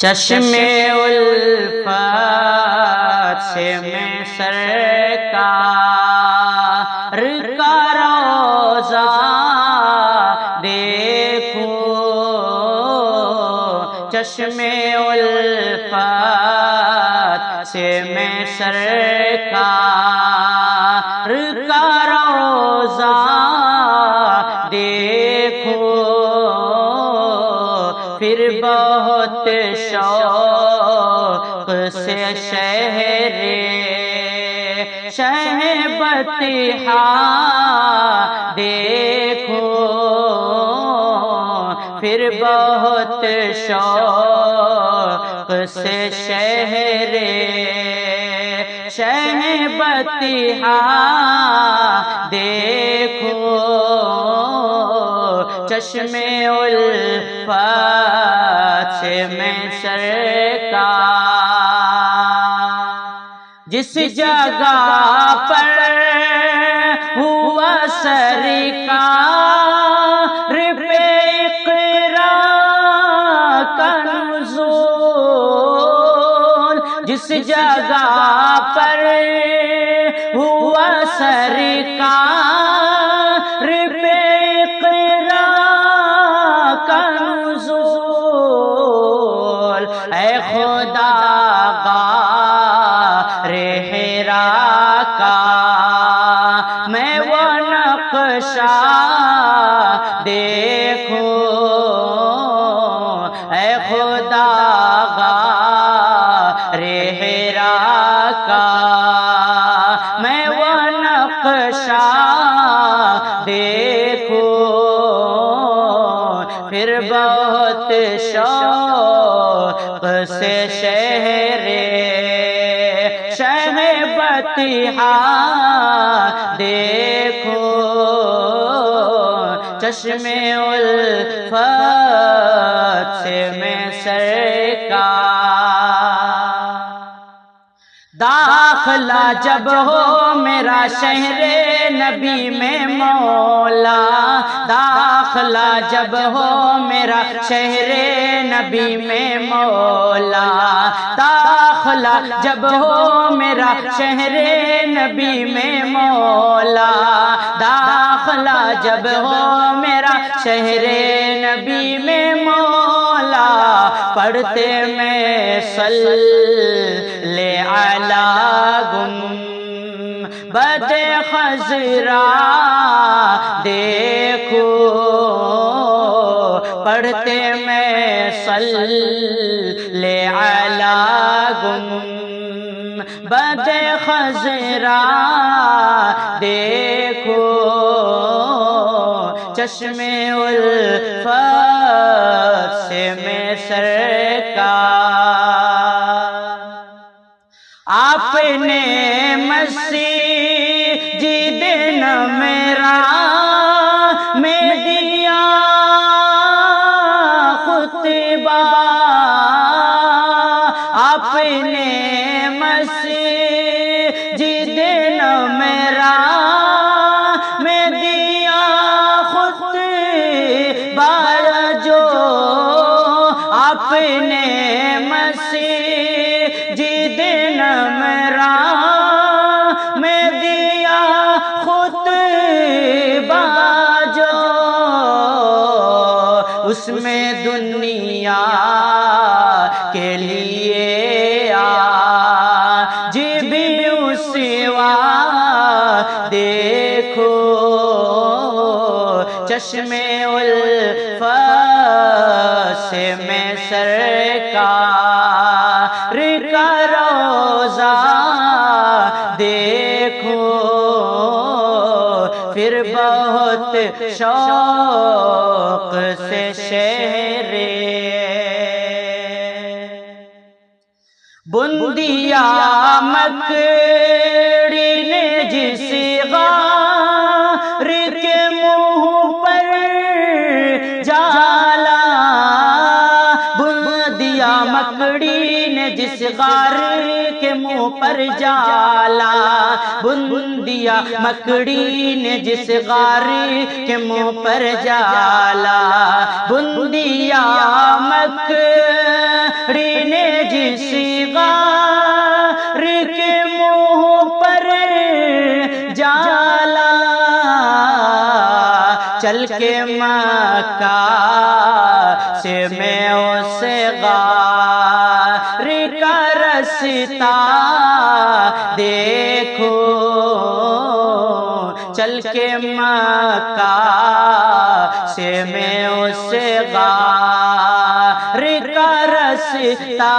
چشم الفت سے میں سرکار کا روضہ دیکھوں، چشم الفت سے میں سرکار کا روضہ دیکھوں، پھر بہت شوق سے شہ بطحا دیکھو، پھر بہت شوق سے شہ بطحا دیکھو، چشم الفت سے میں سرکار جس جگہ پر ہوا سرکار پہ اقرا کا نزول، جس جگہ پر ہوا سرکار پہ اقرا کا نزول، اے خدا میں وہ نقشہ دیکھوں، اے خدا غار حرا کا میں وہ نقشہ دیکھوں، پھر بہت شوق سے شہ بطحا دیکھو، چشم الفت سے میں سرکار داخلہ جب ہو میرا شہر نبی میں مولا، داخلہ جب ہو میرا شہر نبی میں مولا، داخلہ جب ہو میرا شہر نبی میں مولا، داخلہ جب ہو میرا شہر نبی میں مولا، پڑھتے میں صلی علی گنبد خضرا دیکھو، پڑھتے میں صلی علی گنبد خضرا دیکھو، چشم الفت سے میں سرکار آپ نے مسجد میرا میں دیا خطبہ، آپ نے مسجد میرا میں دیا خطبہ، جو آپ نے مسجد میرا میں دیا خطبہ، جو اس میں دنیا کے لیے آج بھی اسوا دیکھو، چشم الفت سے میں سرکار کا روضہ دیکھو، پھر بہت شوق سے بندیا مکڑی نے جس غار کے منہ پر جالا، بندیا مکڑی نے جس غار کے منہ پر جالا، بندیا مکڑی نے جس غار کے منہ پر جالا، بندیا مکڑی مکہ سے میں اس غار کا رستہ دیکھوں، چل کے مکہ سے میں اس غار کا رستہ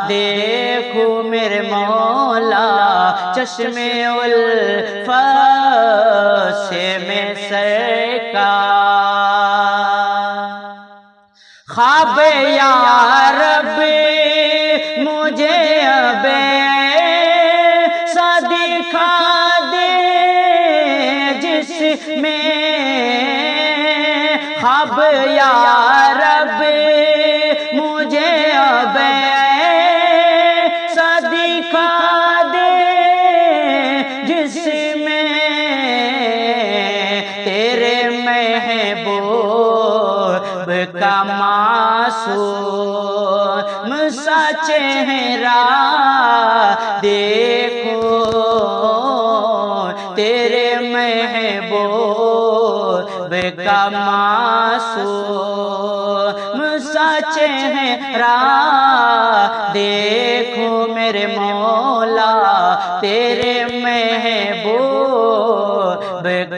دیکھوں میرے مولا، چشم الفت سے میں سرکار۔ خواب یا رب مجھے اب ایسا دکھا دے جس میں، خواب یا رب مجھے اب ایسا دکھا دے جس میں تیرے محبوب کا معصوم سا چہرہ دیکھو، تیرے محبوب کا معصوم سا چہرہ دیکھو میرے مولا، تیرے محبوب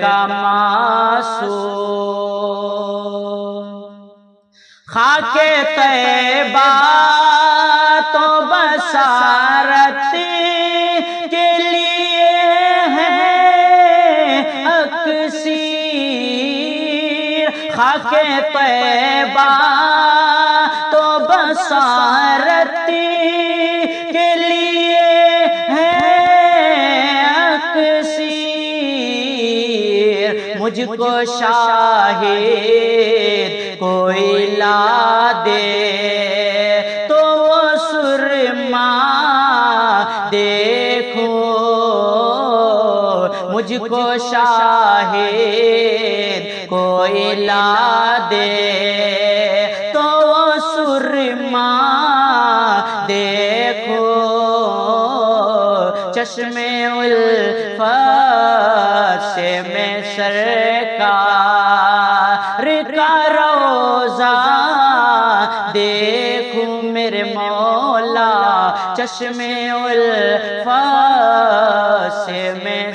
کا معصوم۔ خاک طیبہ تو بصارت کے لیے ہے اکسیر، خاک طیبہ تو بصارت کے لیے ہے اکسیر، مجھ کو شاہد کوئی لا دے تو وہ سرما دیکھو، مجھ کو شاہد کوئی لا دے تو وہ سرما دیکھو، چشم الفت سے میں سرکار کا روضہ دیکھوں میرے مولا، چشم الفت سے میں